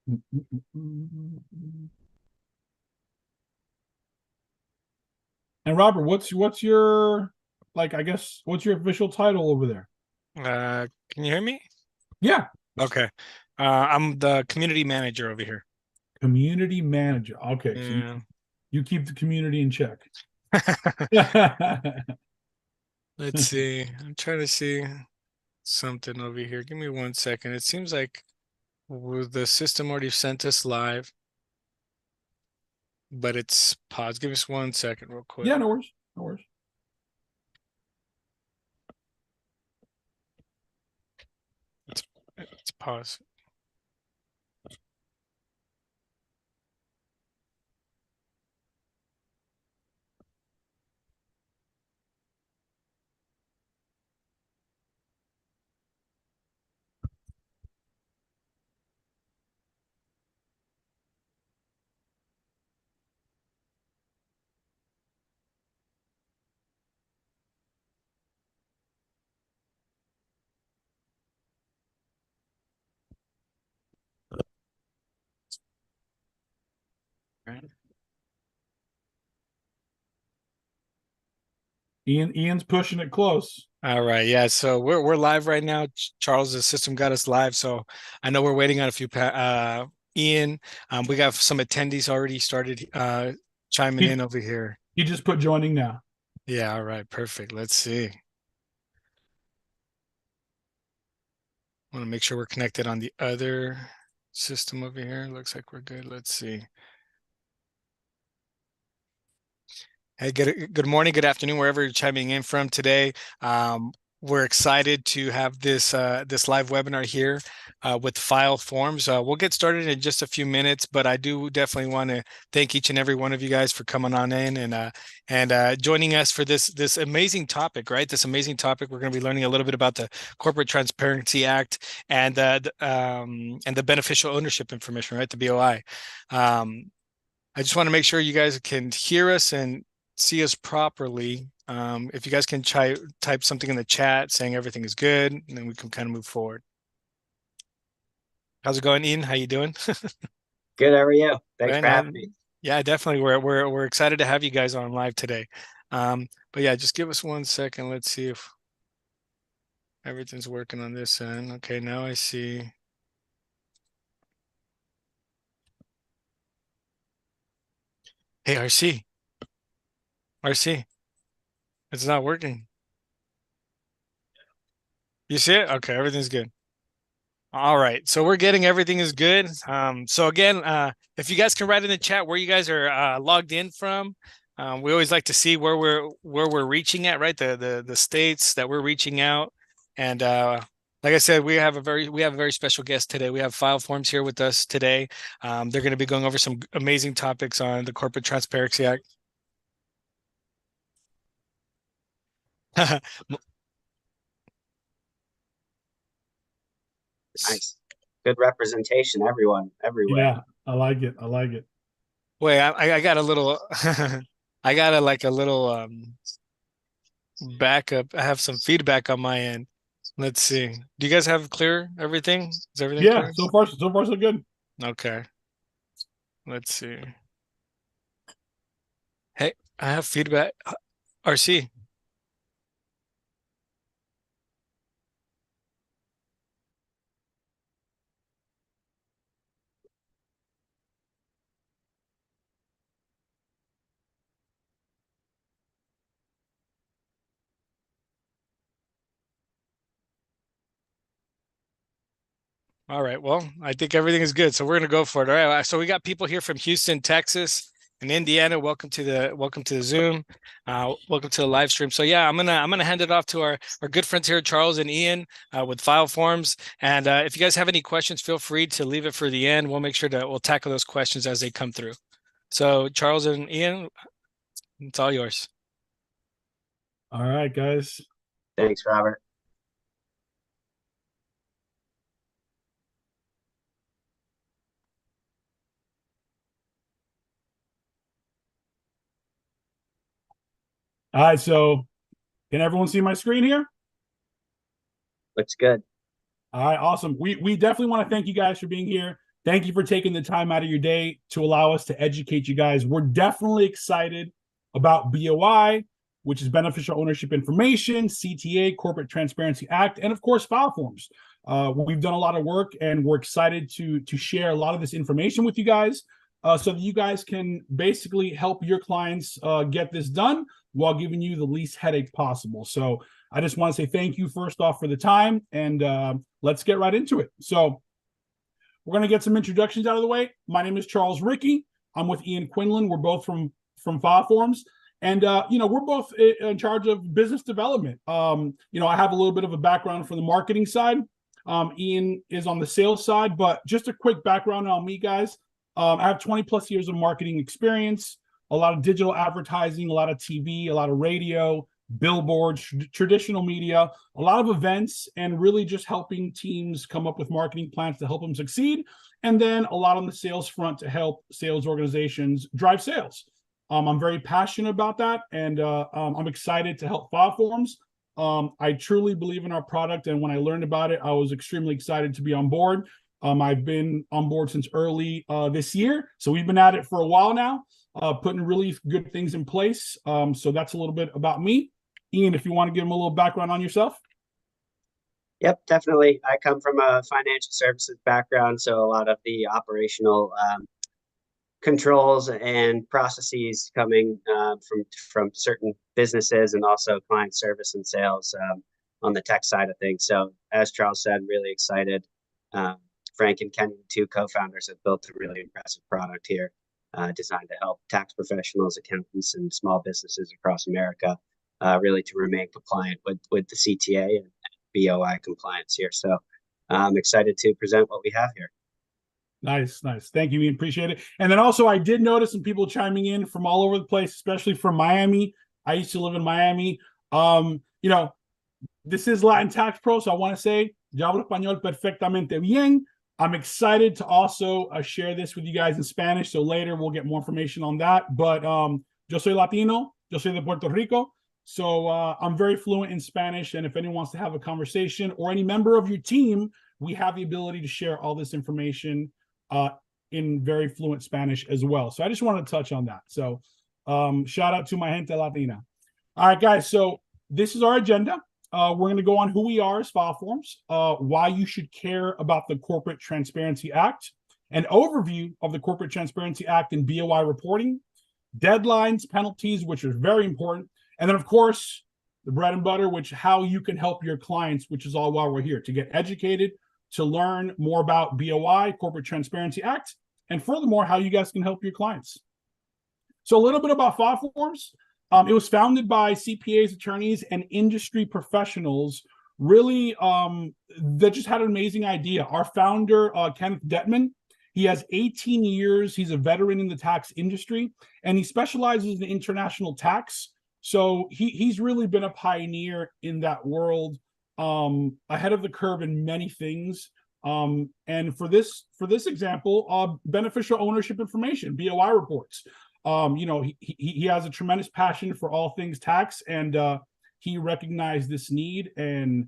And Robert, what's your like? I guess what's your official title over there? Can you hear me? Yeah, Okay. I'm the community manager over here. community manager. Okay, so you Yeah. you keep the community in check. Let's see. I'm trying to see something over here. Give me 1 second. It seems like the system already sent us live, but it's paused. Give us 1 second real quick. Yeah, no worries, no worries. It's, it's paused. Right. Ian's pushing it close. All right, yeah. So we're live right now. Charles, the system got us live. So I know we're waiting on a few Ian. We got some attendees already started chiming He in over here. he just put joining now. Yeah, all right, perfect. Let's see. Want to make sure we're connected on the other system over here. Looks like we're good. Let's see. Hey, good morning, good afternoon, wherever you're chiming in from today. We're excited to have this live webinar here with FileForms. We'll get started in just a few minutes, but I do definitely want to thank each and every one of you guys for coming on in and joining us for this amazing topic. Right, this amazing topic. We're going to be learning a little bit about the Corporate Transparency Act and the beneficial ownership information, right, the BOI. I just want to make sure you guys can hear us and see us properly. If you guys can type something in the chat saying everything is good, and then we can kind of move forward. How's it going, Ian? How you doing? Good, how are you? Thanks Right for now, having me. yeah, definitely. We're excited to have you guys on live today. But yeah, just give us 1 second. Let's see if everything's working on this end. Okay, now I see. Hey, RC, it's not working. You see it? Okay, everything's good. All right, so we're getting everything is good. So again, if you guys can write in the chat where you guys are logged in from, we always like to see where we're reaching at, right? The states that we're reaching out, and like I said, we have a very special guest today. We have FileForms here with us today. They're going to be going over some amazing topics on the Corporate Transparency Act. Nice. Good representation, everyone, everywhere. Yeah, I like it. I like it. Wait, I got a little, I got a little backup. I have some feedback on my end. Let's see. Do you guys have clear everything? Is everything Yeah, clear? so far so good. Okay. Let's see. Hey, I have feedback. RC. All right. Well, I think everything is good. So we're gonna go for it. All right. So we got people here from Houston, Texas, and Indiana. Welcome to the Zoom. Welcome to the live stream. So yeah, I'm gonna hand it off to our good friends here, Charles and Ian, with FileForms. And if you guys have any questions, feel free to leave it for the end. We'll tackle those questions as they come through. So Charles and Ian, it's all yours. All right, guys. Thanks, Robert. All right, so can everyone see my screen here? Looks good. All right, awesome. We definitely want to thank you guys for being here. Thank you for taking the time out of your day to allow us to educate you guys. We're definitely excited about BOI, which is Beneficial Ownership Information, CTA, Corporate Transparency Act, and of course, FileForms. We've done a lot of work, and we're excited to share a lot of this information with you guys, so that you guys can basically help your clients get this done while giving you the least headache possible. So I just want to say thank you first off for the time, and let's get right into it. So we're going to get some introductions out of the way. My name is Charles Rickey. I'm with Ian Quinlan. We're both from FileForms. And, we're both in charge of business development. I have a little bit of a background from the marketing side. Ian is on the sales side, but just a quick background on me, guys. I have 20 plus years of marketing experience, a lot of digital advertising, a lot of TV, a lot of radio, billboards, traditional media, a lot of events, and really just helping teams come up with marketing plans to help them succeed. And then a lot on the sales front to help sales organizations drive sales. I'm very passionate about that, and I'm excited to help FileForms. I truly believe in our product, and when I learned about it, I was extremely excited to be on board. I've been on board since early this year, so we've been at it for a while now, putting really good things in place. So that's a little bit about me. Ian, if you want to give them a little background on yourself. Yep, definitely. I come from a financial services background, so a lot of the operational controls and processes coming from certain businesses, and also client service and sales on the tech side of things. So as Charles said, really excited. Frank and Kenny, the two co-founders, have built a really impressive product here designed to help tax professionals, accountants, and small businesses across America really to remain compliant with the CTA and BOI compliance here. So I'm excited to present what we have here. Nice. Thank you, Ian. Appreciate it. And then also, I did notice some people chiming in from all over the place, especially from Miami. I used to live in Miami. This is Latin Tax Pro, so I want to say, yo hablo español perfectamente bien. I'm excited to also share this with you guys in Spanish, so later we'll get more information on that. But yo soy Latino, yo soy de Puerto Rico, so I'm very fluent in Spanish, and if anyone wants to have a conversation or any member of your team, we have the ability to share all this information in very fluent Spanish as well. So I just wanted to touch on that. So shout out to my gente Latina. All right, guys, so this is our agenda. We're going to go on who we are as FileForms, why you should care about the Corporate Transparency Act, an overview of the Corporate Transparency Act and BOI reporting, deadlines, penalties, which are very important, and then, of course, the bread and butter, which how you can help your clients, which is all why we're here, to get educated, to learn more about BOI, Corporate Transparency Act, and furthermore, how you guys can help your clients. So a little bit about FileForms. It was founded by CPAs, attorneys, and industry professionals, really, that just had an amazing idea. Our founder, Kenneth Detman, he has 18 years. He's a veteran in the tax industry, and he specializes in international tax. So he's really been a pioneer in that world, ahead of the curve in many things. And for this example, beneficial ownership information, BOI reports. He has a tremendous passion for all things tax, and he recognized this need and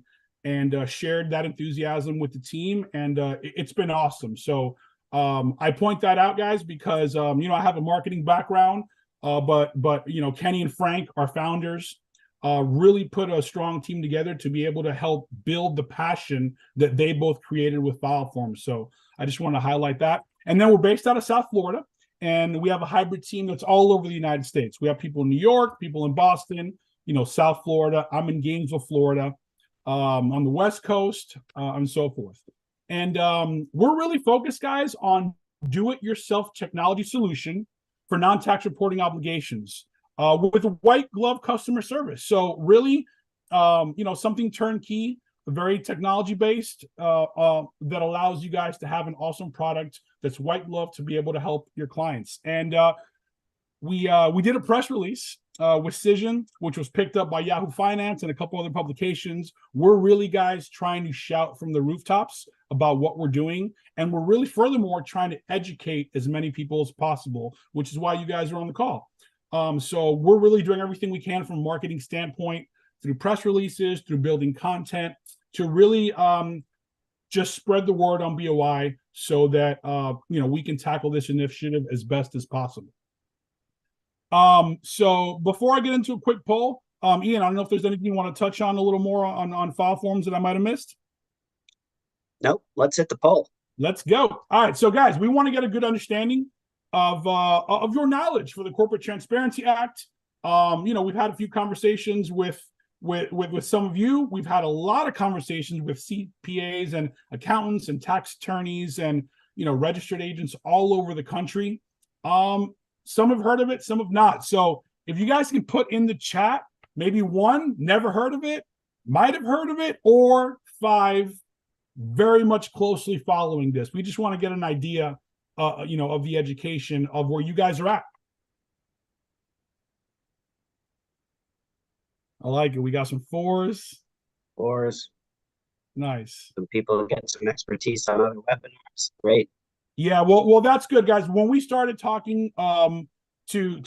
shared that enthusiasm with the team, and it's been awesome. So I point that out, guys, because I have a marketing background, but Kenny and Frank, our founders, really put a strong team together to be able to help build the passion that they both created with FileForms. So I just want to highlight that. And then we're based out of South Florida, and we have a hybrid team that's all over the United States. We have people in New York, people in Boston, South Florida. I'm in Gainesville, Florida, on the West Coast, and so forth. And we're really focused, guys, on do-it-yourself technology solution for non-tax reporting obligations with a white glove customer service. So really, something turnkey, very technology-based, that allows you guys to have an awesome product that's white glove to be able to help your clients. And we did a press release with Cision, which was picked up by Yahoo Finance and a couple other publications. We're really, guys, trying to shout from the rooftops about what we're doing. And we're really, furthermore, trying to educate as many people as possible, which is why you guys are on the call. So we're really doing everything we can from a marketing standpoint, through press releases, through building content, to really just spread the word on BOI so that we can tackle this initiative as best as possible. So before I get into a quick poll, Ian, I don't know if there's anything you want to touch on a little more on FileForms that I might have missed. Nope. Let's hit the poll. Let's go. All right, so guys, we want to get a good understanding of your knowledge for the Corporate Transparency Act. We've had a few conversations with some of you. We've had a lot of conversations with CPAs and accountants and tax attorneys and registered agents all over the country. Some have heard of it, some have not. So if you guys can put in the chat, maybe 1, never heard of it, might have heard of it, or 5, very much closely following this. We just want to get an idea, of the education of where you guys are at. I like it. We got some 4s. 4s. Nice. Some people get some expertise on other webinars. Great. Yeah, well, that's good, guys. When we started talking to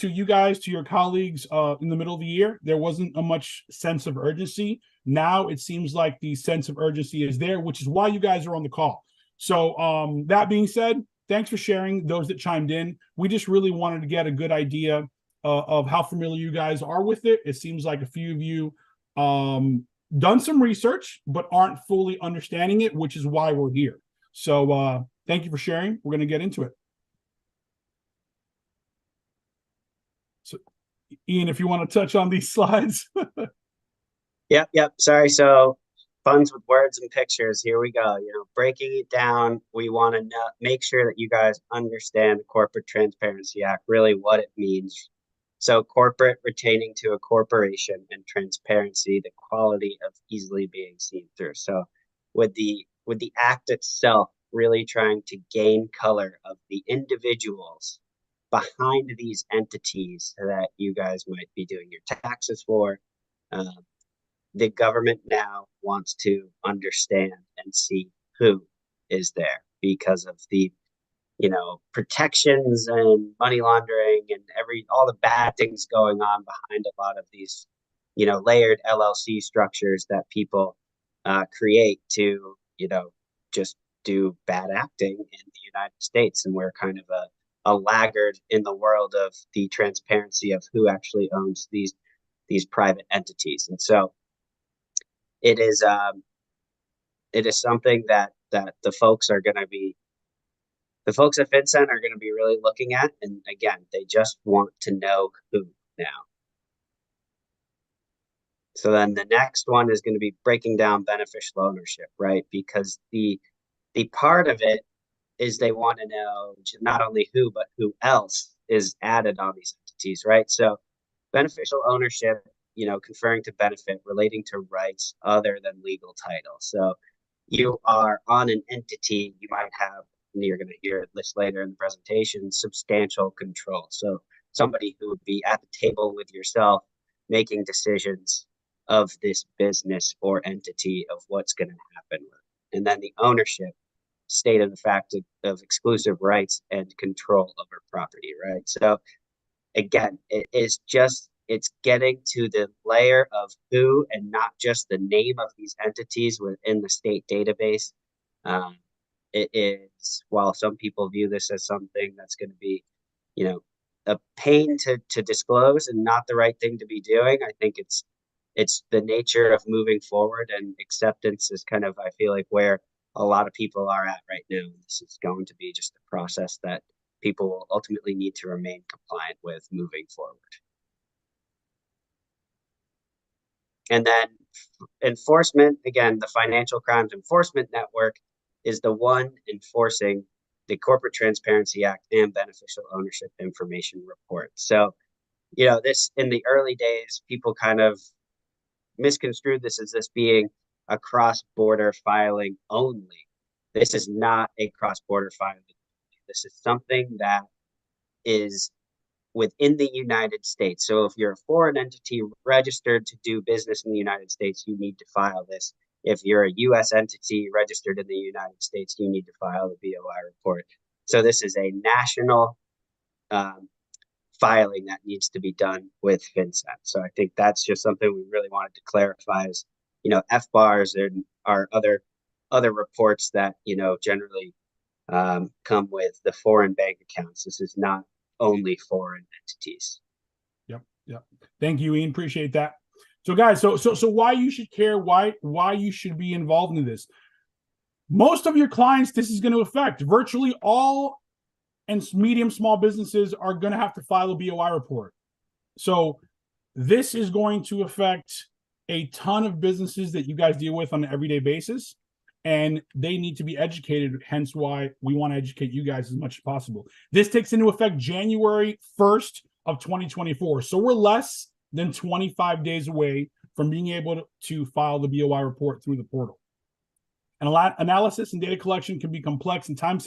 you guys, to your colleagues in the middle of the year, there wasn't a much sense of urgency. Now it seems like the sense of urgency is there, which is why you guys are on the call. So that being said, thanks for sharing, those that chimed in. We just really wanted to get a good idea of how familiar you guys are with it. It seems like a few of you done some research, but aren't fully understanding it, which is why we're here. So thank you for sharing. We're going to get into it. So, Ian, if you want to touch on these slides. Yep. Sorry. So funds with words and pictures. Here we go. Breaking it down. We want to make sure that you guys understand the Corporate Transparency Act, really what it means. So corporate retaining to a corporation, and transparency, the quality of easily being seen through. So with the act itself, really trying to gain color of the individuals behind these entities that you guys might be doing your taxes for. The government now wants to understand and see who is there because of the protections and money laundering and all the bad things going on behind a lot of these layered LLC structures that people create to just do bad acting in the United States. And we're kind of a laggard in the world of the transparency of who actually owns these private entities. And so it is something that the folks at FinCEN are going to be really looking at. And again, they just want to know who now. So then the next one is going to be breaking down beneficial ownership, right? Because the part of it is they want to know not only who, but who else is added on these entities, right? So beneficial ownership, conferring to benefit, relating to rights other than legal title. So you are on an entity, you might have, and you're going to hear this later in the presentation, substantial control. So somebody who would be at the table with yourself, making decisions of this business or entity of what's going to happen with it. And then the ownership, state of the fact of exclusive rights and control over property, right? So again, it's getting to the layer of who and not just the name of these entities within the state database. It is, while some people view this as something that's going to be, a pain to disclose and not the right thing to be doing, I think it's the nature of moving forward, and acceptance is kind of, I feel like, where a lot of people are at right now. This is going to be just a process that people will ultimately need to remain compliant with moving forward. And then enforcement, again, the Financial Crimes Enforcement Network is the one enforcing the Corporate Transparency Act and Beneficial Ownership Information Report. So, this in the early days, people kind of misconstrued this as this being a cross-border filing only. This is not a cross-border filing. This is something that is within the United States. So if you're a foreign entity registered to do business in the United States, you need to file this. If you're a U.S. entity registered in the United States, you need to file the BOI report. So this is a national filing that needs to be done with FinCEN. So I think that's just something we really wanted to clarify is, FBARs and our other reports that, generally come with the foreign bank accounts. This is not only foreign entities. Yep. Thank you, Ian. Appreciate that. So, guys, so why you should care? Why you should be involved in this? Most of your clients, this is going to affect. Virtually all and medium small businesses are going to have to file a BOI report. So this is going to affect a ton of businesses that you guys deal with on an everyday basis, and they need to be educated, hence why we want to educate you guys as much as possible. This takes into effect January 1st of 2024. So we're less than 25 days away from being able to file the BOI report through the portal. And analysis and data collection can be complex and time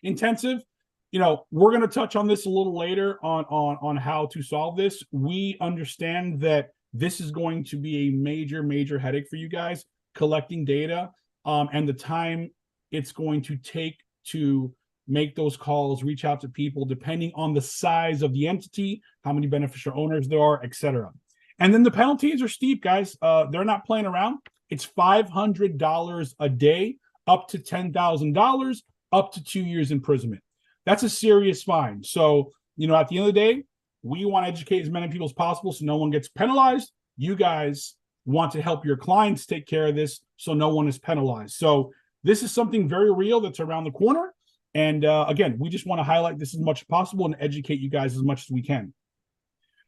intensive. You know, we're going to touch on this a little later on how to solve this. We understand that this is going to be a major headache for you guys, collecting data, and the time it's going to take to make those calls, reach out to people, depending on the size of the entity, how many beneficial owners there are, etc. And then the penalties are steep, guys. They're not playing around. It's $500 a day, up to $10,000, up to 2 years imprisonment. That's a serious fine. So, you know, at the end of the day, we want to educate as many people as possible so no one gets penalized. You guys want to help your clients take care of this so no one is penalized. So this is something very real that's around the corner. And again, we just want to highlight this as much as possible and educate you guys as much as we can.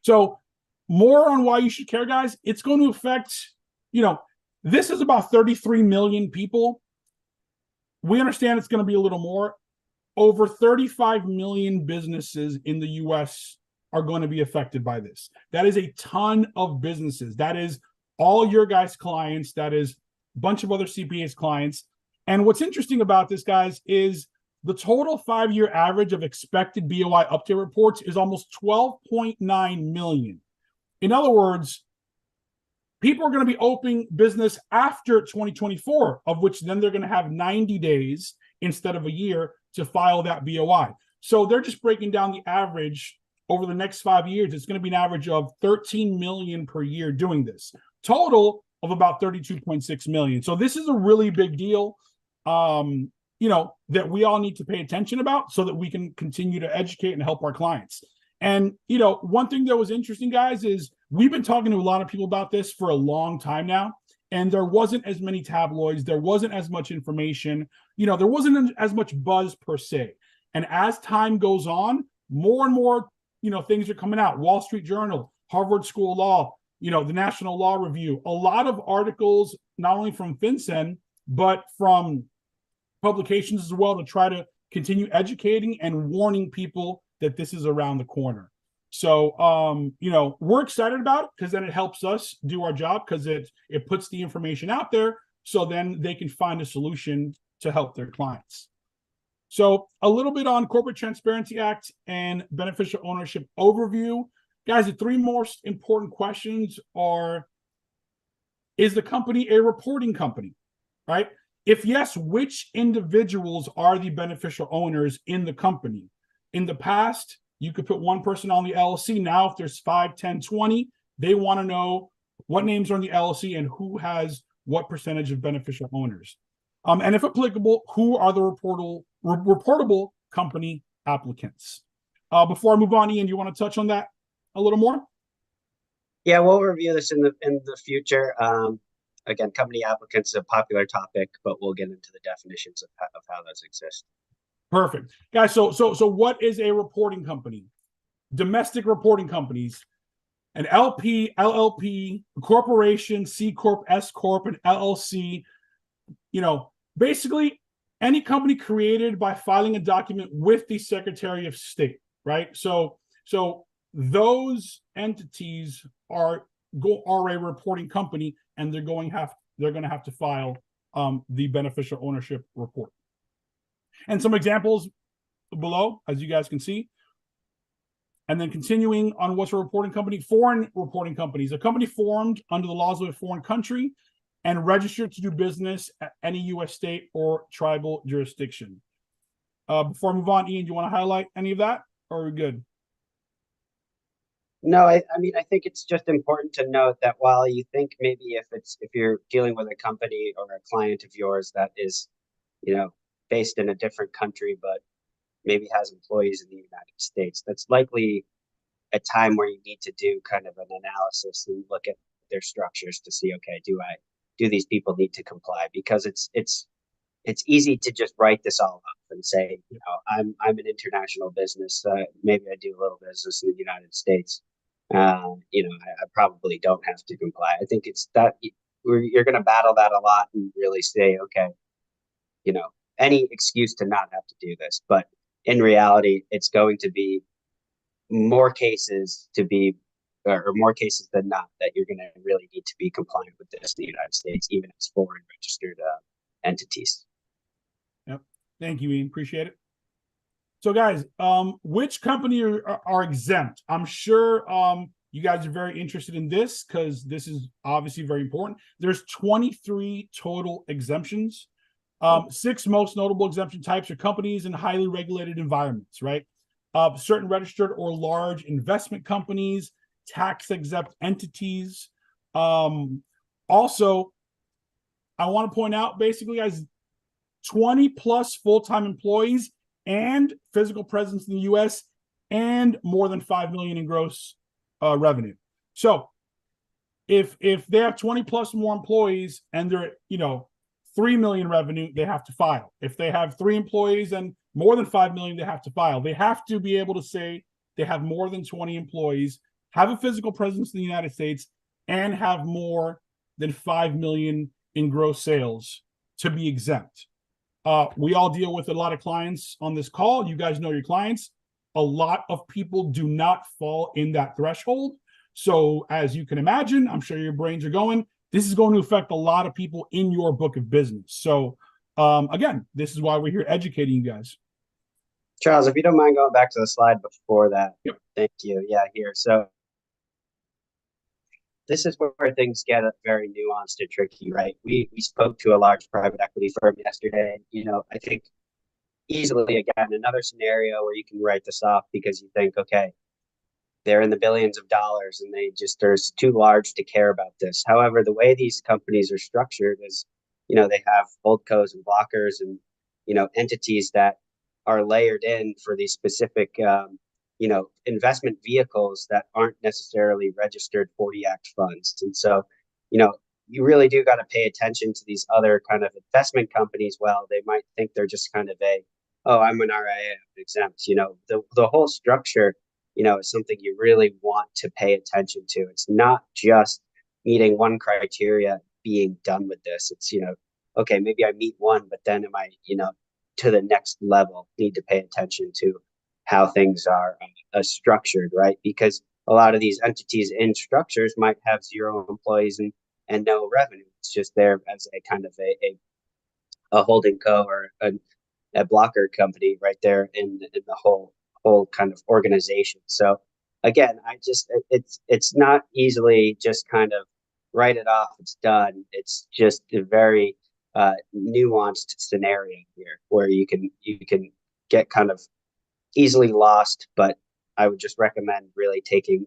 So more on why you should care, guys. It's going to affect, you know, this is about 33 million people. We understand it's going to be a little more. Over 35 million businesses in the US are going to be affected by this. That is a ton of businesses. That is all your guys' clients. That is a bunch of other CPAs clients. And what's interesting about this, guys, is the total 5-year average of expected BOI update reports is almost 12.9 million. In other words, people are going to be opening business after 2024, of which then they're going to have 90 days instead of a year to file that BOI. So they're just breaking down the average over the next 5 years. It's going to be an average of 13 million per year doing this. Total of about 32.6 million. So this is a really big deal, you know, that we all need to pay attention about so that we can continue to educate and help our clients. And, you know, one thing that was interesting, guys, is we've been talking to a lot of people about this for a long time now, and there wasn't as many tabloids. There wasn't as much information. You know, there wasn't as much buzz per se. And as time goes on, more and more, you know, things are coming out. Wall Street Journal, Harvard School of Law, you know, the National Law Review, a lot of articles, not only from FinCEN, but from publications as well, to try to continue educating and warning people that this is around the corner. So, you know, we're excited about it because then it helps us do our job, because it puts the information out there so then they can find a solution to help their clients. So a little bit on Corporate Transparency Act and beneficial ownership overview. Guys, the 3 most important questions are, is the company a reporting company, right? If yes, which individuals are the beneficial owners in the company? In the past, you could put one person on the LLC. Now, if there's 5, 10, 20, they want to know what names are on the LLC and who has what percentage of beneficial owners. And if applicable, who are the reportable company applicants? Before I move on, Ian, do you want to touch on that a little more? Yeah, we'll review this in the future. Again, company applicants is a popular topic, but we'll get into the definitions of how those exist. Perfect. Guys, so what is a reporting company? Domestic reporting companies, an LP, LLP, corporation, C Corp, S Corp, and LLC, you know, basically any company created by filing a document with the Secretary of State, right? So those entities are a reporting company, and they're going to have to file the beneficial ownership report. And some examples below, as you guys can see. And then continuing on what's a reporting company, foreign reporting companies, a company formed under the laws of a foreign country and registered to do business at any U.S. state or tribal jurisdiction. Before I move on, Ian, do you want to highlight any of that, or are we good? No, I mean, I think it's just important to note that while you think maybe if you're dealing with a company or a client of yours that is, you know, based in a different country, but maybe has employees in the United States. That's likely a time where you need to do kind of an analysis and look at their structures to see, okay, do these people need to comply? Because it's easy to just write this all up and say, I'm an international business. Maybe I do a little business in the United States. I probably don't have to comply. I think it's that you're going to battle that a lot and really say, okay, any excuse to not have to do this. But in reality, it's going to be more cases or more cases than not that you're going to really need to be compliant with this in the United States, even as foreign registered entities. Yep. Thank you, Ian. Appreciate it. So, guys, which company are exempt? I'm sure you guys are very interested in this because this is obviously very important. There's 23 total exemptions. 6 most notable exemption types are companies in highly regulated environments, right? Certain registered or large investment companies, tax-exempt entities. Also, I want to point out, basically, guys, 20 plus full-time employees and physical presence in the U.S. and more than 5 million in gross revenue. So, if they have 20 plus more employees and they're 3 million revenue, they have to file. If they have 3 employees and more than 5 million, they have to file. They have to be able to say they have more than 20 employees, have a physical presence in the United States, and have more than 5 million in gross sales to be exempt. We all deal with a lot of clients on this call. You guys know your clients. A lot of people do not fall in that threshold. So as you can imagine, I'm sure your brains are going, this is going to affect a lot of people in your book of business. So again, this is why we're here educating you guys. Charles, if you don't mind going back to the slide before that. Yep. Thank you. Yeah, here. So this is where things get very nuanced and tricky, right? We spoke to a large private equity firm yesterday. I think easily, again, another scenario where you can write this off because you think, okay, they're in the billions of dollars and they're too large to care about this. However, the way these companies are structured is, they have holdcos and blockers and, entities that are layered in for these specific, investment vehicles that aren't necessarily registered 40 Act funds. And so, you really do got to pay attention to these other kind of investment companies. Well, they might think they're just kind of I'm an RIA, I'm exempt. The whole structure, is something you really want to pay attention to. It's not just meeting one criteria, being done with this. It's, okay, maybe I meet one, but then am I, to the next level, need to pay attention to how things are structured, right? Because a lot of these entities in structures might have 0 employees and no revenue. It's just there as a kind of a holding co or a blocker company right there in the whole kind of organization. So again, it's not easily just kind of write it off, it's done. It's just a very nuanced scenario here where you can get kind of easily lost, but I would just recommend really taking,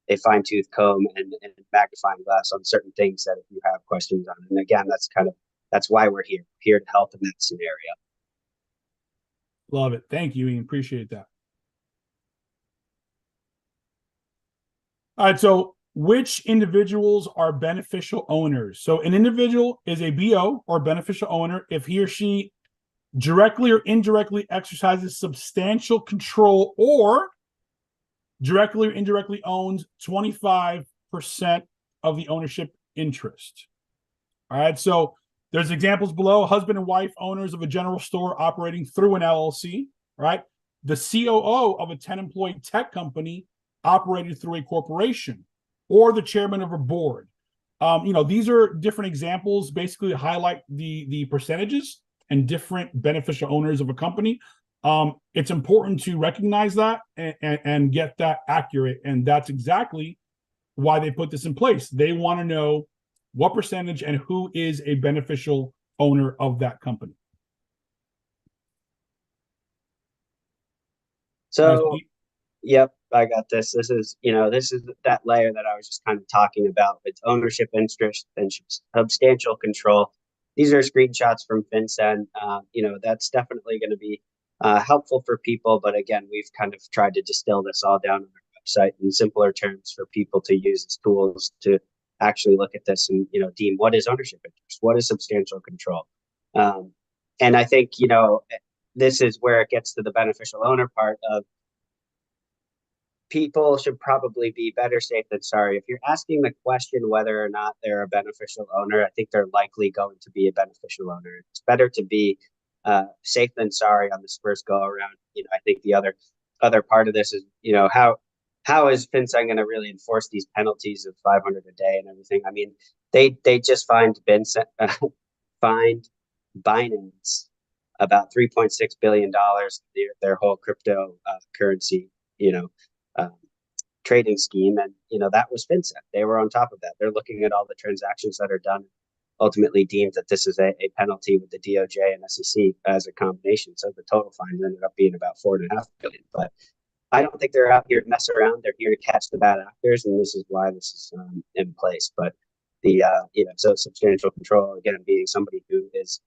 a fine-tooth comb and magnifying glass on certain things that if you have questions on. And again, that's why we're here to help in that scenario. Love it. Thank you, Ian. Appreciate that. All right. So which individuals are beneficial owners? So an individual is a BO or beneficial owner if he or she directly or indirectly exercises substantial control or directly or indirectly owns 25% of the ownership interest. All right. So there's examples below: husband and wife owners of a general store operating through an LLC, right? The COO of a 10-employee tech company operated through a corporation, or the chairman of a board. These are different examples, basically to highlight the percentages and different beneficial owners of a company. It's important to recognize that and get that accurate. And that's exactly why they put this in place. They want to know what percentage and who is a beneficial owner of that company. So, yep, I got this. This is that layer that I was just kind of talking about. It's ownership interest and substantial control. these are screenshots from FinCEN. That's definitely going to be helpful for people. But again, we've kind of tried to distill this all down on our website in simpler terms for people to use as tools to actually look at this and, deem what is ownership interest, what is substantial control. And I think, this is where it gets to the beneficial owner part of people should probably be better safe than sorry. If you're asking the question whether or not they're a beneficial owner, I think they're likely going to be a beneficial owner. It's better to be safe than sorry on this first go around. I think the other part of this is, how is FinCEN going to really enforce these penalties of 500 a day and everything? I mean, they just fined Binance about $3.6 billion, their whole crypto currency, trading scheme. And, that was FinCEN. They were on top of that. They're looking at all the transactions that are done, ultimately deemed that this is a penalty with the DOJ and SEC as a combination. So the total fine ended up being about $4.5 billion. But I don't think they're out here to mess around. They're here to catch the bad actors, and this is why this is in place. But so substantial control, again, being somebody who is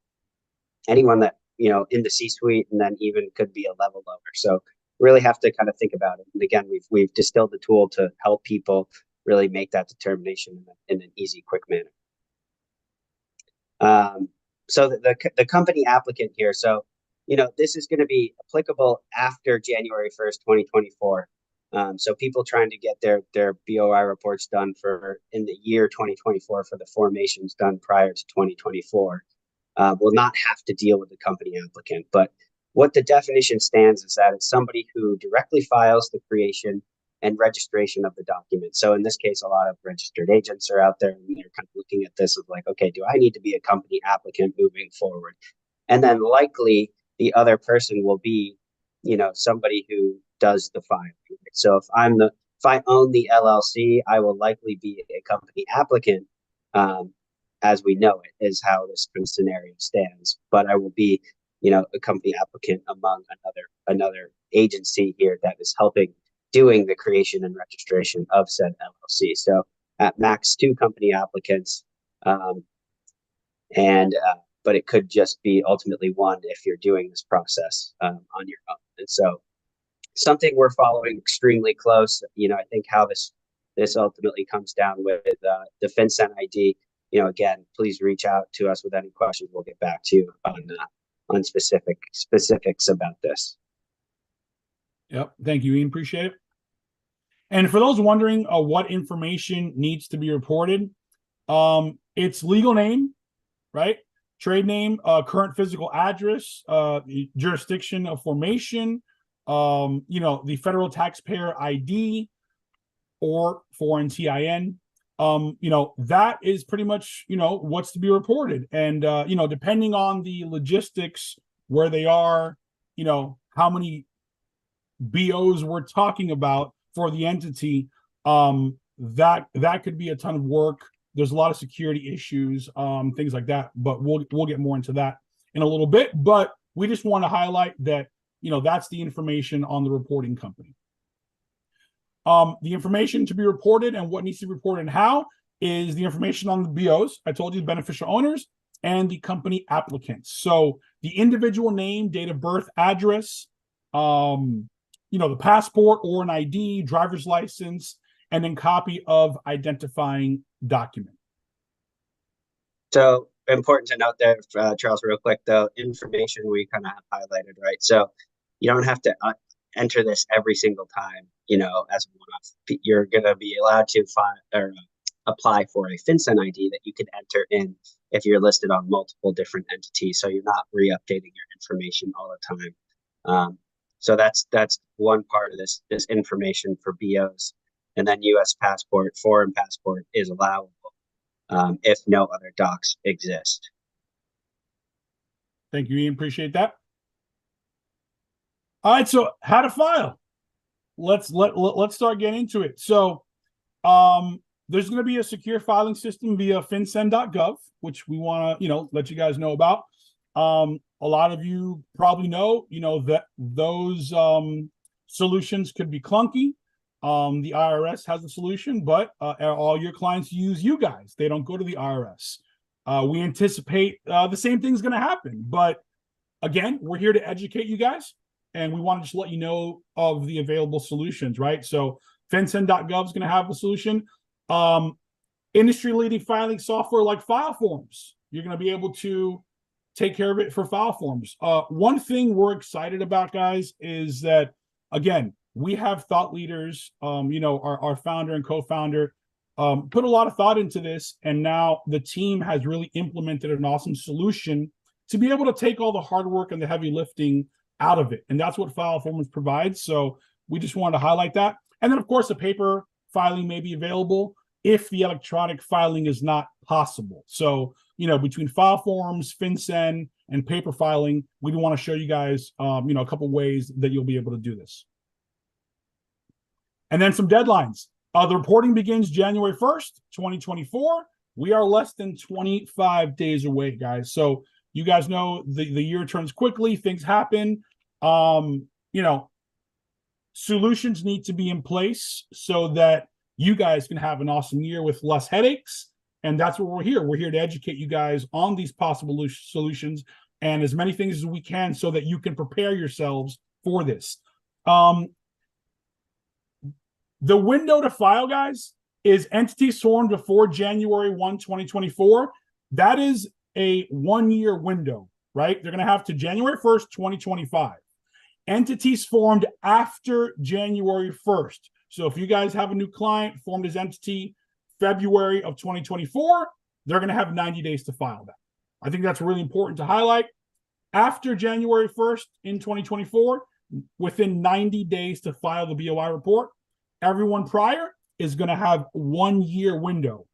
anyone that, in the C-suite, and then even could be a level lower. So really have to kind of think about it. And again, we've distilled the tool to help people really make that determination in an easy, quick manner. So the company applicant here. So, this is going to be applicable after January 1st, 2024. So people trying to get their BOI reports done in the year 2024 for the formations done prior to 2024 will not have to deal with the company applicant. But what the definition stands is that it's somebody who directly files the creation and registration of the document. So in this case, a lot of registered agents are out there, and they're kind of looking at this of like, okay, do I need to be a company applicant moving forward? And then likely the other person will be, somebody who does the filing. So if I own the LLC, I will likely be a company applicant, as we know it, is how this scenario stands. But I will be, a company applicant among another agency here that is helping doing the creation and registration of said LLC. So at max 2 company applicants, but it could just be ultimately 1 if you're doing this process on your own. And so something we're following extremely close. I think how this ultimately comes down with the FinCEN ID. Again, please reach out to us with any questions. We'll get back to you on specifics about this. Yep. Thank you, Ian. Appreciate it. And for those wondering what information needs to be reported, it's legal name, right? Trade name, current physical address, the jurisdiction of formation, the federal taxpayer ID or foreign TIN. That is pretty much, what's to be reported. And, depending on the logistics, where they are, how many BOs we're talking about for the entity, that could be a ton of work. There's a lot of security issues, things like that, but we'll get more into that in a little bit. But we just want to highlight that, that's the information on the reporting company. The information to be reported and what needs to be reported and how is the information on the BOs. I told you, the beneficial owners and the company applicants. So the individual name, date of birth, address, the passport or an ID, driver's license, and then copy of identifying document. So important to note there, Charles, real quick, though, information we kind of have highlighted, right? So you don't have to enter this every single time, as a one-off. You're going to be allowed to apply for a FinCEN ID that you can enter in if you're listed on multiple different entities. So you're not re-updating your information all the time. So that's one part of this information for BOs. And then U.S. passport, foreign passport is allowable if no other docs exist. Thank you, Ian. Appreciate that. All right, so how to file. Let's start getting into it. So there's going to be a secure filing system via fincen.gov, which we want to let you guys know about. A lot of you probably know that those solutions could be clunky. The IRS has a solution, but all your clients use you guys. They don't go to the IRS. We anticipate the same thing's going to happen. But again, we're here to educate you guys, and we want to just let you know of the available solutions, right? So FinCEN.gov is going to have a solution. Industry-leading filing software like FileForms, you're going to be able to take care of it for FileForms. One thing we're excited about, guys, is that, again, we have thought leaders, our founder and co-founder put a lot of thought into this, and now the team has really implemented an awesome solution to be able to take all the hard work and the heavy lifting out of it. And that's what FileForms provides. So we just wanted to highlight that. And then, of course, the paper filing may be available if the electronic filing is not possible. So, between FileForms, FinCEN, and paper filing, we want to show you guys, a couple ways that you'll be able to do this. And then some deadlines. The reporting begins January 1st, 2024. We are less than 25 days away, guys. So you guys know the year turns quickly, things happen. Solutions need to be in place so that you guys can have an awesome year with less headaches. And that's what we're here. We're here to educate you guys on these possible solutions and as many things as we can so that you can prepare yourselves for this. The window to file, guys, is entities formed before January 1, 2024. That is a 1-year window, right? They're going to have to January 1st, 2025. Entities formed after January 1st. So if you guys have a new client formed as entity February of 2024, they're going to have 90 days to file that. I think that's really important to highlight. After January 1st in 2024, within 90 days to file the BOI report, everyone prior is going to have 1-year window.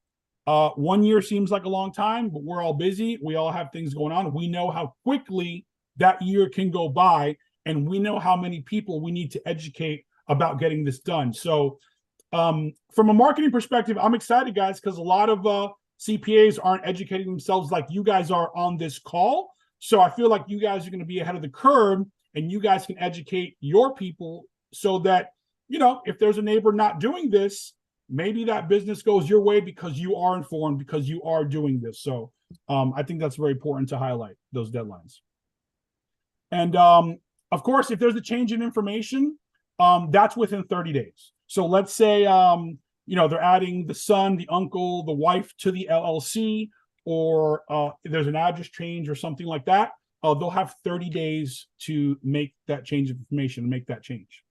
1 year seems like a long time, but we're all busy. We all have things going on. We know how quickly that year can go by, and we know how many people we need to educate about getting this done. So from a marketing perspective, I'm excited, guys, because a lot of CPAs aren't educating themselves like you guys are on this call. So I feel like you guys are going to be ahead of the curve, and you guys can educate your people so that, if there's a neighbor not doing this, maybe that business goes your way because you are informed, because you are doing this. So I think that's very important to highlight those deadlines. And of course, if there's a change in information, that's within 30 days. So let's say, they're adding the son, the uncle, the wife to the LLC, or there's an address change or something like that. They'll have 30 days to make that change of information, make that change.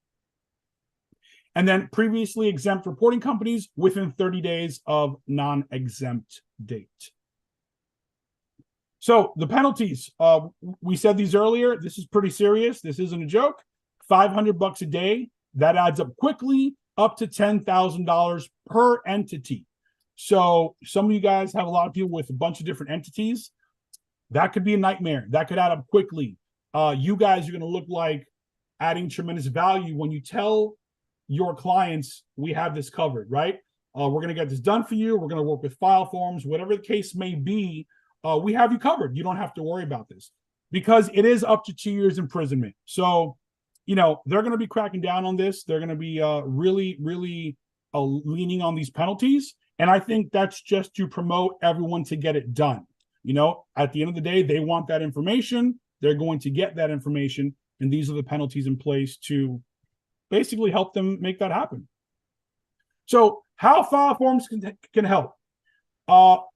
And then previously exempt reporting companies within 30 days of non-exempt date. So the penalties, we said these earlier. This is pretty serious. This isn't a joke. $500 a day. That adds up quickly, up to $10,000 per entity. So some of you guys have a lot of people with a bunch of different entities. That could be a nightmare. That could add up quickly. You guys are going to look like adding tremendous value when you tell your clients, we have this covered, right? We're going to get this done for you. We're going to work with FileForms, whatever the case may be. We have you covered. You don't have to worry about this because it is up to 2 years imprisonment. So, they're going to be cracking down on this. They're going to be really leaning on these penalties. And I think that's just to promote everyone to get it done. At the end of the day, they want that information. They're going to get that information. And these are the penalties in place to basically help them make that happen. So how FileForms can help.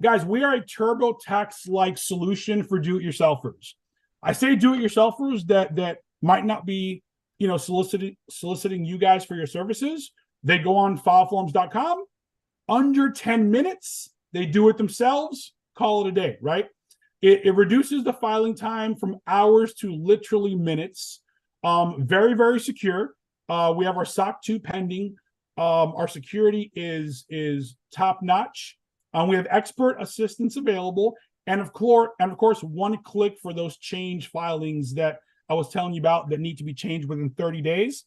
Guys, we are a TurboTax-like solution for do-it-yourselfers. I say do-it-yourselfers that might not be, soliciting you guys for your services. They go on fileforms.com. Under 10 minutes, they do it themselves, call it a day, right? It reduces the filing time from hours to literally minutes. Very, very secure. We have our SOC 2 pending. Our security is top notch. We have expert assistance available, and of course, one click for those change filings that I was telling you about that need to be changed within 30 days.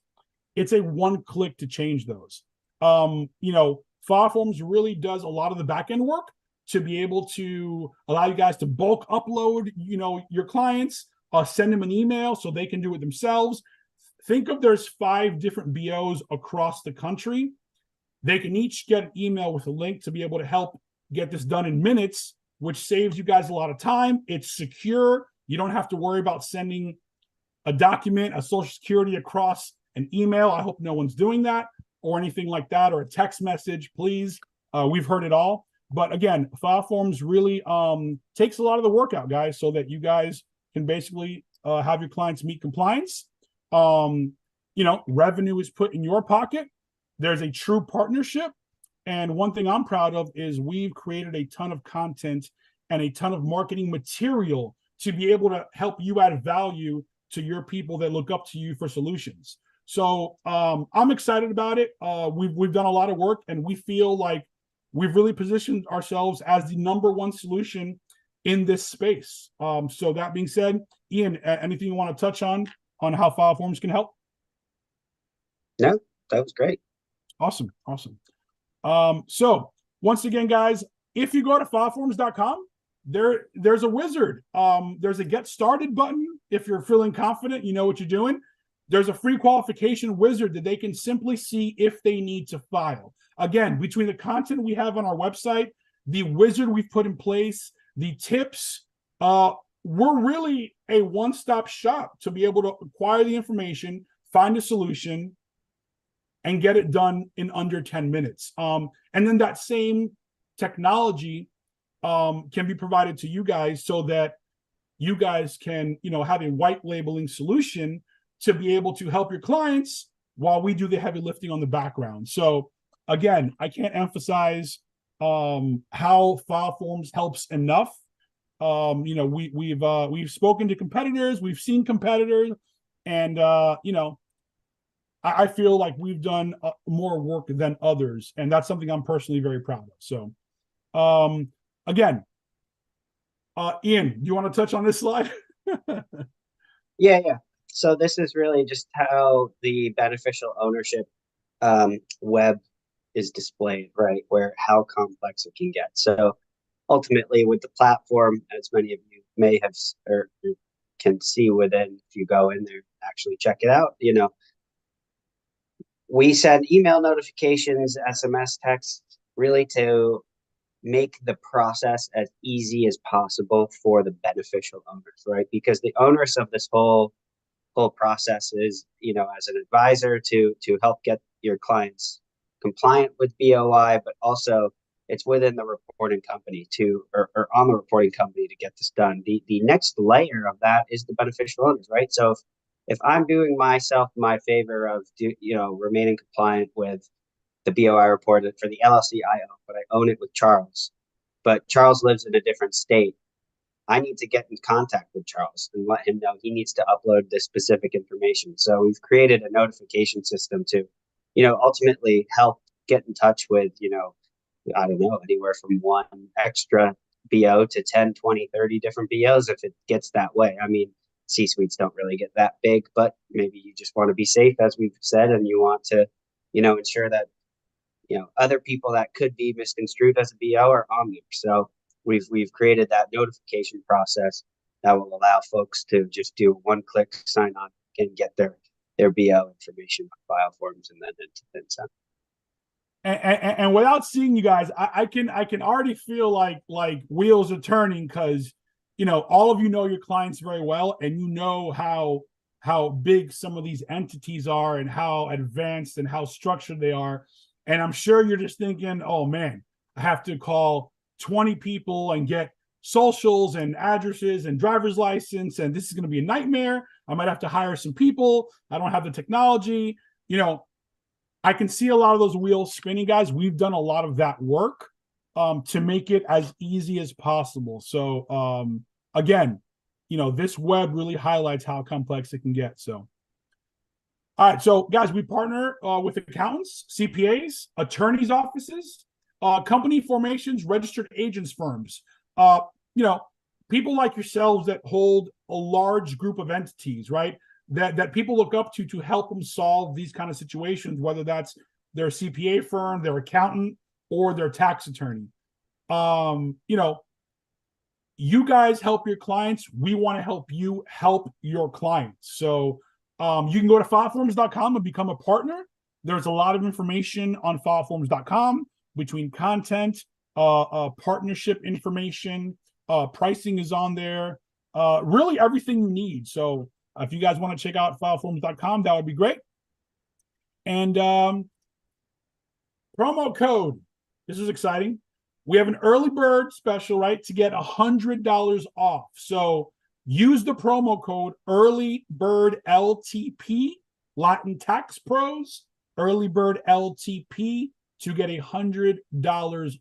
It's a one click to change those. FileForms really does a lot of the back end work to be able to allow you guys to bulk upload, your clients, send them an email so they can do it themselves. Think of there's 5 different BOs across the country. They can each get an email with a link to be able to help get this done in minutes. which saves you guys a lot of time. It's secure. You don't have to worry about sending a document, a social security across an email. I hope no one's doing that or anything like that, or a text message, please. We've heard it all. But again, FileForms really takes a lot of the work out, guys, so that you guys can basically have your clients meet compliance. Revenue is put in your pocket. There's a true partnership. And one thing I'm proud of is we've created a ton of content and a ton of marketing material to be able to help you add value to your people that look up to you for solutions. So I'm excited about it. We've done a lot of work, and we feel like we've really positioned ourselves as the #1 solution in this space. So that being said, Ian, anything you want to touch on how FileForms can help? No, that was great. Awesome. So once again, guys, if you go to fileforms.com, there's a wizard. There's a get started button. If you're feeling confident, you know what you're doing. There's a free qualification wizard that they can simply see if they need to file. Again, between the content we have on our website, the wizard we've put in place, the tips, we're really a one-stop shop to be able to acquire the information, find a solution, and get it done in under 10 minutes. And then that same technology can be provided to you guys so that you guys can, have a white labeling solution to be able to help your clients while we do the heavy lifting on the background. So again, I can't emphasize how FileForms helps enough. We've spoken to competitors, we've seen competitors, and I feel like we've done more work than others, and that's something I'm personally very proud of. So, again, Ian, do you want to touch on this slide? Yeah. So this is really just how the beneficial ownership web is displayed, right? How complex it can get. So ultimately, with the platform, as many of you may have or can see within, if you go in there and actually check it out, we send email notifications, SMS texts, really to make the process as easy as possible for the beneficial owners, right? Because the owners of this whole process is, as an advisor to help get your clients compliant with BOI, but also it's within the reporting company or on the reporting company to get this done. The next layer of that is the beneficial owners, right? So if I'm doing myself my favor of remaining compliant with the BOI report for the LLC I own, but I own it with Charles, but Charles lives in a different state, I need to get in contact with Charles and let him know he needs to upload this specific information. So we've created a notification system to, ultimately help get in touch with, I don't know, anywhere from one extra BO to 10, 20, 30 different BOs if it gets that way. I mean, C-suites don't really get that big, but maybe you just want to be safe, as we've said, and you want to, ensure that, other people that could be misconstrued as a BO are on there. So we've created that notification process that will allow folks to just do one click sign on and get their BO information on FileForms and then send. And without seeing you guys, I can already feel like wheels are turning, because all of you know your clients very well, and you know how big some of these entities are and how advanced and how structured they are. And I'm sure you're just thinking, oh man, I have to call 20 people and get socials and addresses and driver's license, and this is going to be a nightmare. I might have to hire some people. I don't have the technology. I can see a lot of those wheels spinning, guys. We've done a lot of that work to make it as easy as possible. So again, this web really highlights how complex it can get. So, all right. So guys, we partner with accountants, CPAs, attorneys' offices, company formations, registered agents firms, people like yourselves that hold a large group of entities, right? That people look up to help them solve these kind of situations, whether that's their CPA firm, their accountant, or their tax attorney. You guys help your clients. We want to help you help your clients. So you can go to fileforms.com and become a partner. There's a lot of information on fileforms.com between content, partnership information, pricing is on there, really everything you need. So if you guys want to check out fileforms.com, that would be great. And promo code, this is exciting. We have an early bird special, right, to get $100 off. So use the promo code early bird LTP, Latin Tax Pros, early bird LTP to get $100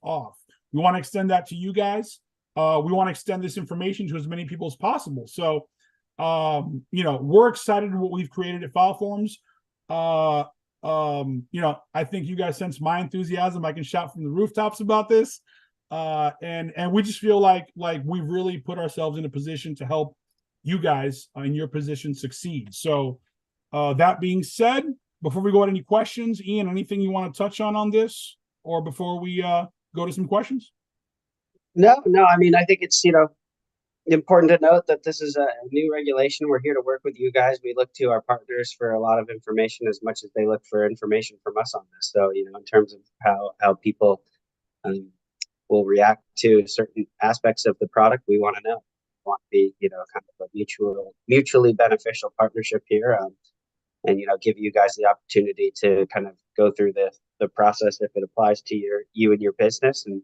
off. We want to extend that to you guys. We want to extend this information to as many people as possible. So, we're excited what we've created at FileForms. I think you guys sense my enthusiasm. I can shout from the rooftops about this. And we just feel like we've really put ourselves in a position to help you guys in your position succeed. So, that being said, before we go to any questions, Ian, anything you want to touch on this, or before we go to some questions? No, I mean, I think it's, important to note that this is a new regulation. We're here to work with you guys. We look to our partners for a lot of information as much as they look for information from us on this. So, in terms of how people will react to certain aspects of the product, we want to know. We want to be, kind of a mutually beneficial partnership here. And give you guys the opportunity to kind of go through the process if it applies to you and your business, and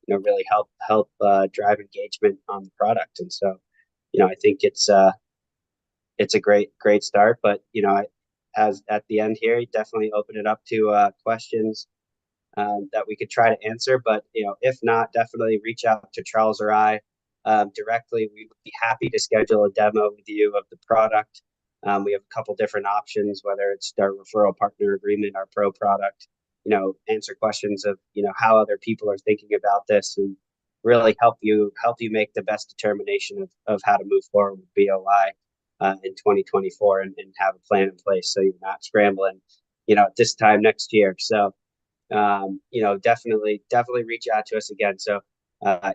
really help drive engagement on the product. And so I think it's a great start, but as at the end here, you definitely open it up to questions that we could try to answer. But if not, definitely reach out to Charles or I directly. We would be happy to schedule a demo with you of the product. We have a couple different options, whether it's our referral partner agreement, our pro product, answer questions of, how other people are thinking about this, and really help you make the best determination of how to move forward with BOI in 2024 and have a plan in place so you're not scrambling, at this time next year. So, definitely reach out to us again. So,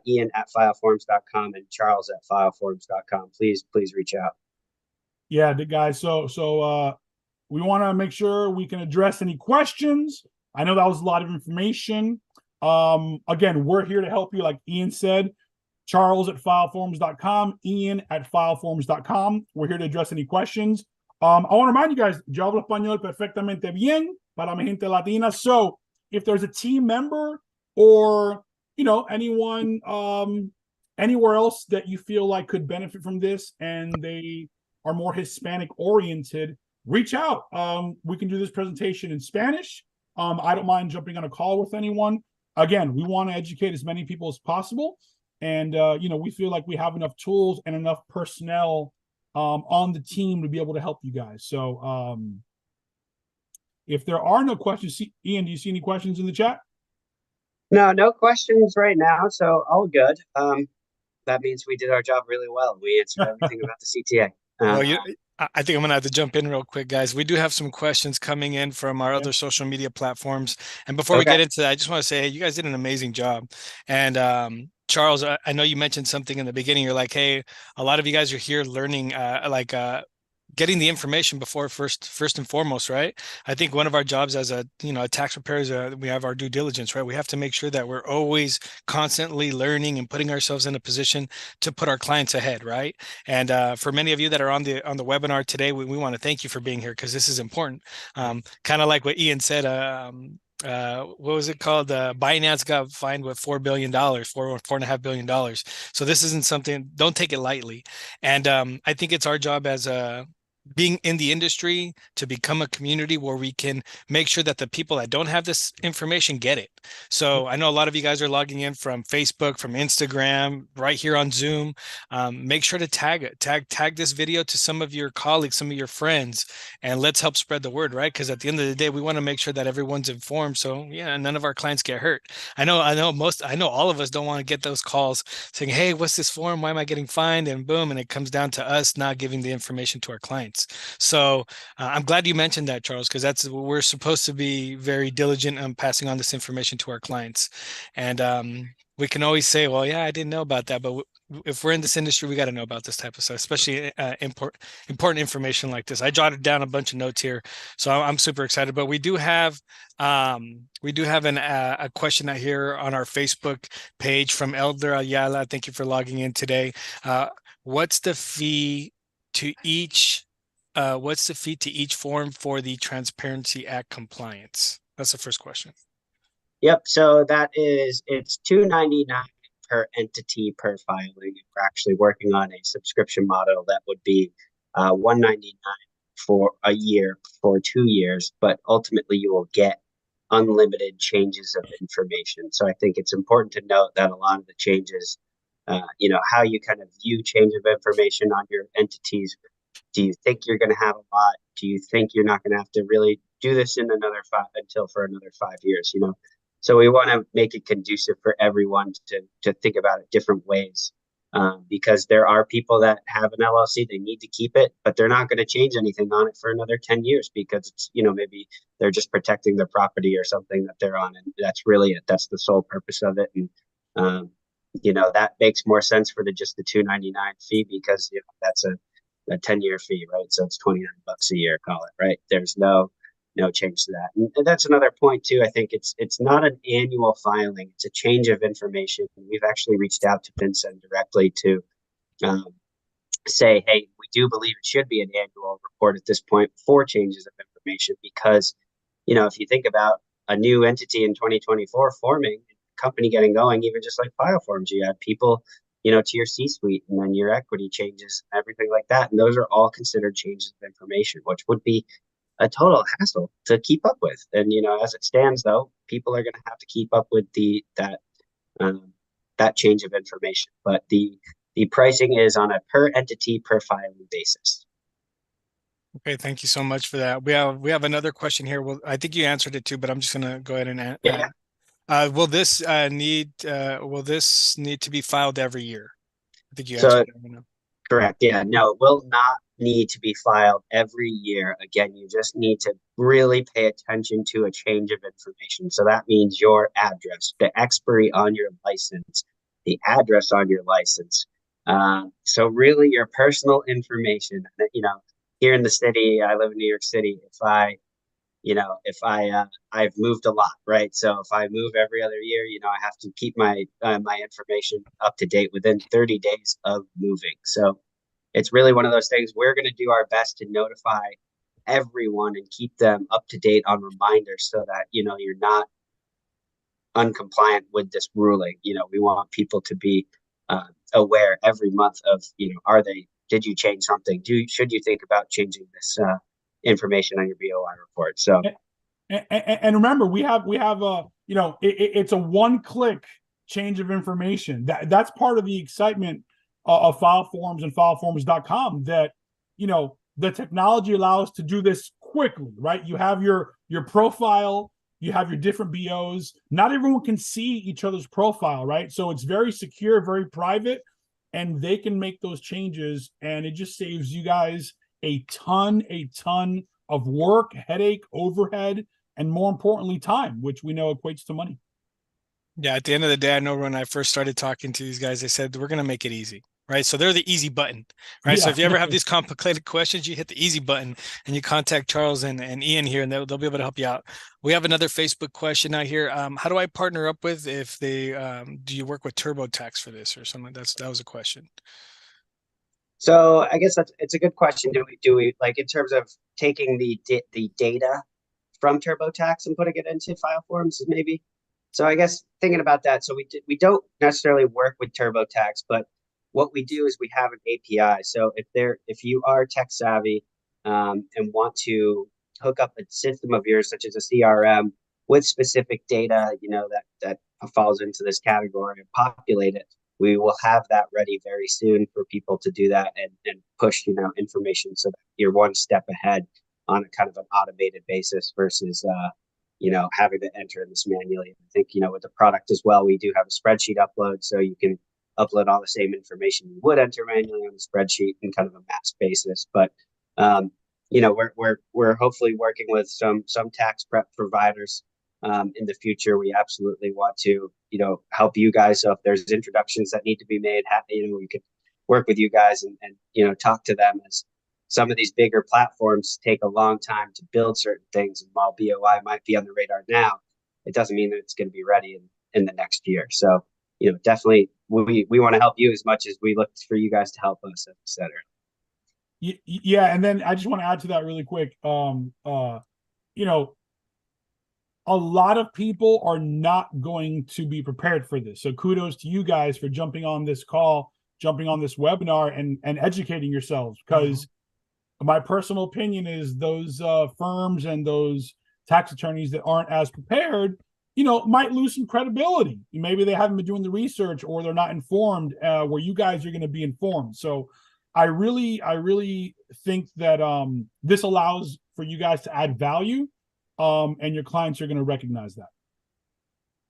Ian at fileforms.com and Charles at fileforms.com. Please reach out. Yeah, guys. So we want to make sure we can address any questions. I know that was a lot of information. Again, we're here to help you, like Ian said. Charles at fileforms.com, Ian at fileforms.com. We're here to address any questions. I want to remind you guys, yo hablo español perfectamente bien para mi gente latina. So if there's a team member or, anyone anywhere else that you feel like could benefit from this and they are more Hispanic oriented, reach out. We can do this presentation in Spanish. I don't mind jumping on a call with anyone. Again, we want to educate as many people as possible. And, we feel like we have enough tools and enough personnel on the team to be able to help you guys. So if there are no questions, Ian, do you see any questions in the chat? No questions right now. So all good. That means we did our job really well. We answered everything about the CTA. Well, I think I'm gonna have to jump in real quick, guys. We do have some questions coming in from our other social media platforms. And before we get into that, I just want to say, hey, you guys did an amazing job. And Charles, I know you mentioned something in the beginning. You're like, hey, a lot of you guys are here learning, getting the information before first and foremost, right? I think one of our jobs as a tax preparer, we have our due diligence, right? We have to make sure that we're always constantly learning and putting ourselves in a position to put our clients ahead, right? And for many of you that are on the webinar today, we want to thank you for being here, because this is important. Kind of like what Ian said, what was it called? Binance got fined with $4 billion, $4.5 billion. So this isn't something, don't take it lightly. And I think it's our job as being in the industry to become a community where we can make sure that the people that don't have this information get it. So I know a lot of you guys are logging in from Facebook, from Instagram, right here on Zoom. Make sure to tag this video to some of your colleagues, some of your friends, and let's help spread the word, right? Because at the end of the day, we want to make sure that everyone's informed. So yeah, none of our clients get hurt. I know all of us don't want to get those calls saying, hey, what's this form? Why am I getting fined? And boom, and it comes down to us not giving the information to our clients. So I'm glad you mentioned that, Charles, because we're supposed to be very diligent on passing on this information to our clients. And we can always say, well, yeah, I didn't know about that. But if we're in this industry, we got to know about this type of stuff, especially important information like this. I jotted down a bunch of notes here, so I'm super excited. But we do have a question out here on our Facebook page from Elder Ayala. Thank you for logging in today. What's the fee to each? What's the fee to each form for the Transparency Act compliance? That's the first question. Yep. So it's $2.99 per entity per filing. We're actually working on a subscription model that would be $199 for a year for 2 years, but ultimately you will get unlimited changes of information. So I think it's important to note that a lot of the changes, how you kind of view change of information on your entities. Do you think you're going to have a lot? Do you think you're not going to have to really do this in another for another 5 years? So we want to make it conducive for everyone to think about it different ways, because there are people that have an LLC, they need to keep it, but they're not going to change anything on it for another 10 years because it's, maybe they're just protecting their property or something that they're on, and that's really it. That's the sole purpose of it, and that makes more sense for just the $2.99 fee because that's a 10-year fee, right? So it's $29 a year, call it, right? There's no change to that. And that's another point too. I think it's not an annual filing, it's a change of information. We've actually reached out to FinCEN directly to say, hey, we do believe it should be an annual report at this point for changes of information, because if you think about a new entity in 2024 forming, company getting going, even just like FileForms, you add people to your C-suite, and then your equity changes and everything like that. And those are all considered changes of information, which would be a total hassle to keep up with. And as it stands, though, people are going to have to keep up with that change of information. But the pricing is on a per entity per filing basis. Okay, thank you so much for that. We have another question here. Well, I think you answered it too, but I'm just going to go ahead and yeah. Will this need to be filed every year? I think you answered it. Correct. Yeah. No, it will not need to be filed every year. Again, you just need to really pay attention to a change of information. So that means your address, the expiry on your license, the address on your license. So really your personal information. Here in the city, I live in New York City. I've moved a lot, right? So if I move every other year, I have to keep my information up to date within 30 days of moving. So it's really one of those things. We're going to do our best to notify everyone and keep them up to date on reminders so that, you're not uncompliant with this ruling. We want people to be aware every month of, did you change something? Should you think about changing this information on your BOI report? So, and remember, we have it's a one-click change of information. That's part of the excitement of FileForms and FileForms.com, that the technology allows to do this quickly, right? You have your profile, you have your different BOs. Not everyone can see each other's profile, right? So it's very secure, very private, and they can make those changes, and it just saves you guys a ton of work, headache, overhead, and more importantly, time, which we know equates to money. Yeah, at the end of the day, I know when I first started talking to these guys, they said, we're going to make it easy, right? So they're the easy button, right? Yeah. So if you ever have these complicated questions, you hit the easy button and you contact Charles and Ian here, and they'll be able to help you out. We have another Facebook question out here. How do I partner up with if they, do you work with TurboTax for this or something? That was a question. So I guess it's a good question. Do we like, in terms of taking the data from TurboTax and putting it into FileForms maybe? So I guess thinking about that, so we don't necessarily work with TurboTax, but what we do is we have an API. So if you are tech savvy and want to hook up a system of yours, such as a CRM with specific data, that falls into this category, and populate it, we will have that ready very soon for people to do that and push, information so that you're one step ahead on a kind of an automated basis versus, having to enter this manually. I think, with the product as well, we do have a spreadsheet upload, so you can upload all the same information you would enter manually on the spreadsheet in kind of a mass basis. But, we're hopefully working with some tax prep providers in the future, we absolutely want to, help you guys. So if there's introductions that need to be made, we could work with you guys and talk to them, as some of these bigger platforms take a long time to build certain things. And while BOI might be on the radar now, it doesn't mean that it's going to be ready in the next year. So, definitely we want to help you as much as we look for you guys to help us, et cetera. Yeah, and then I just want to add to that really quick. A lot of people are not going to be prepared for this. So kudos to you guys for jumping on this call, jumping on this webinar, and educating yourselves. Because my personal opinion is those firms and those tax attorneys that aren't as prepared, might lose some credibility. Maybe they haven't been doing the research, or they're not informed, where you guys are going to be informed. So I really think that this allows for you guys to add value, and your clients are going to recognize that.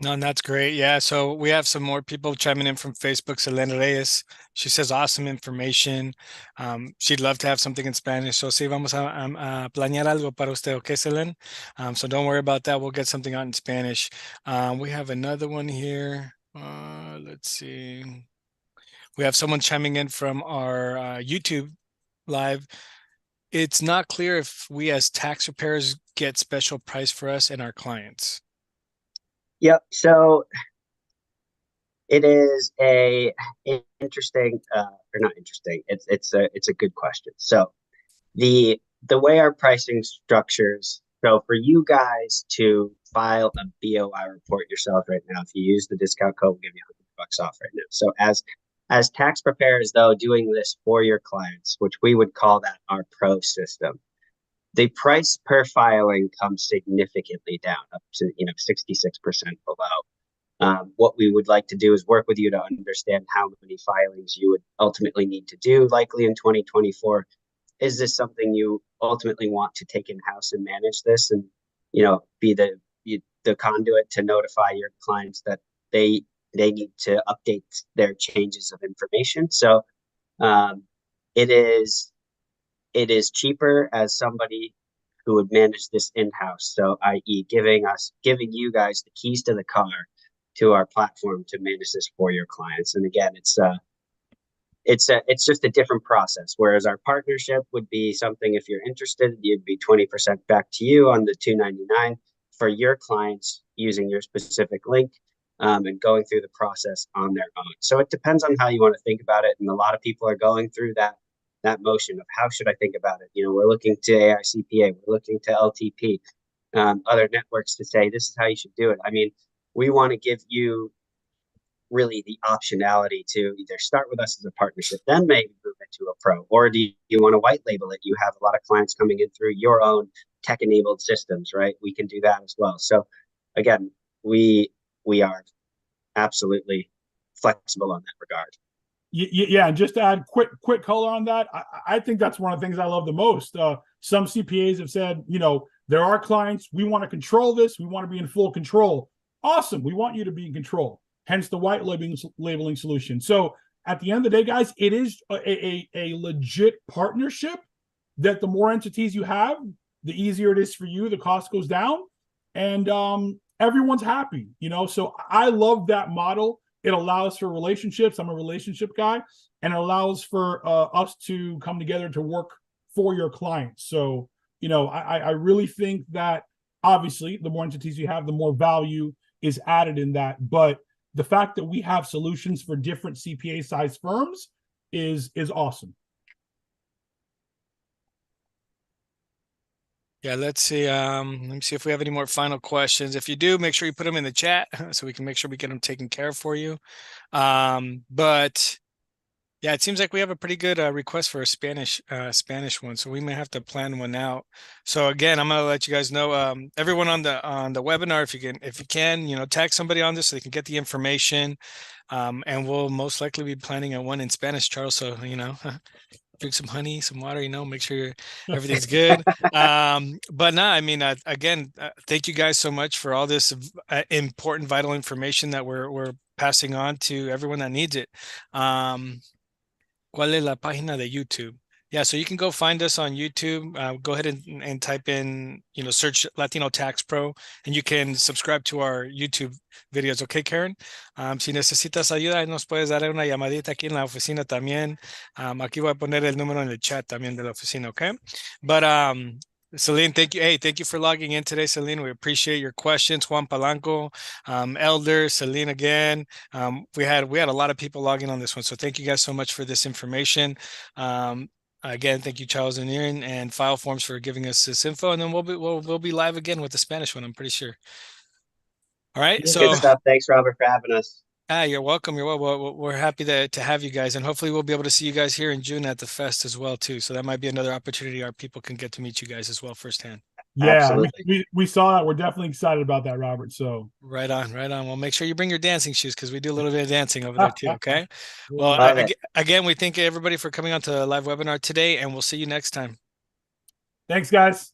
No, and that's great. Yeah. So we have some more people chiming in from Facebook. Selena Reyes, she says awesome information. She'd love to have something in Spanish. So sí, vamos a planear algo para usted, okay, Selena? So don't worry about that. We'll get something out in Spanish. We have another one here. Let's see. We have someone chiming in from our YouTube live. It's not clear if we as tax preparers get special price for us and our clients. Yep. So it is a interesting, or not interesting. It's a good question. So the way our pricing structures. So for you guys to file a BOI report yourself right now, if you use the discount code, we'll give you $100 off right now. So as tax preparers, though, doing this for your clients, which we would call that our pro system, the price per filing comes significantly down, up to 66% below. What we would like to do is work with you to understand how many filings you would ultimately need to do, likely in 2024. Is this something you ultimately want to take in-house and manage this, and be the conduit to notify your clients that they need to update their changes of information? So it is cheaper as somebody who would manage this in-house. So i.e. giving you guys the keys to the car to our platform to manage this for your clients. And again, it's just a different process. Whereas our partnership would be something, if you're interested, you'd be 20% back to you on the $299 for your clients using your specific link, and going through the process on their own. So it depends on how you want to think about it. And a lot of people are going through that motion of how should I think about it? We're looking to AI CPA, we're looking to LTP, other networks to say, this is how you should do it. I mean, we want to give you really the optionality to either start with us as a partnership, then maybe move into a pro, or do you want to white label it? You have a lot of clients coming in through your own tech-enabled systems, right? We can do that as well. So again, we are absolutely flexible on that regard. Yeah, and just to add quick color on that, I think that's one of the things I love the most. Some CPAs have said, there are clients, we want to control this, we want to be in full control. Awesome, we want you to be in control. Hence the white labeling solution. So at the end of the day, guys, it is a legit partnership that the more entities you have, the easier it is for you. The cost goes down, and everyone's happy. So I love that model. It allows for relationships. I'm a relationship guy, and it allows for us to come together to work for your clients. So, I really think that obviously the more entities you have, the more value is added in that. But the fact that we have solutions for different CPA size firms is awesome. Yeah, let's see. Let me see if we have any more final questions. If you do, make sure you put them in the chat so we can make sure we get them taken care of for you. But yeah, it seems like we have a pretty good request for a Spanish one, so we may have to plan one out. So again, I'm gonna let you guys know, everyone on the webinar, if you can, tag somebody on this so they can get the information. And we'll most likely be planning a one in Spanish, Charles. So drink some honey, some water, make sure everything's good. But no, I mean, again, thank you guys so much for all this important, vital information that we're passing on to everyone that needs it. ¿Cuál es la página de YouTube? Yeah, so you can go find us on YouTube. Go ahead and type in, search Latino Tax Pro, and you can subscribe to our YouTube videos. Okay, Karen? Si necesitas ayuda, nos puedes dar una llamadita aquí en la oficina también. Aquí voy a poner el número en el chat también de la oficina, okay? But Celine, thank you. Hey, thank you for logging in today, Celine. We appreciate your questions. Juan Palanco, Elder, Celine again. We had a lot of people logging on this one, so thank you guys so much for this information. Again, thank you, Charles and Erin and FileForms for giving us this info, and then we'll be live again with the Spanish one, I'm pretty sure. All right, Yeah. so Good stuff. Thanks, Robert, for having us. you're welcome. You're welcome. We're happy to have you guys, and hopefully we'll be able to see you guys here in June at the fest as well too. So that might be another opportunity our people can get to meet you guys as well firsthand. Yeah, Absolutely. we saw that. We're definitely excited about that, Robert. So Right on, right on. Well, make sure you bring your dancing shoes because we do a little bit of dancing over there too. Okay. Well, Love it. again, we thank everybody for coming on to the live webinar today, and we'll see you next time. Thanks, guys.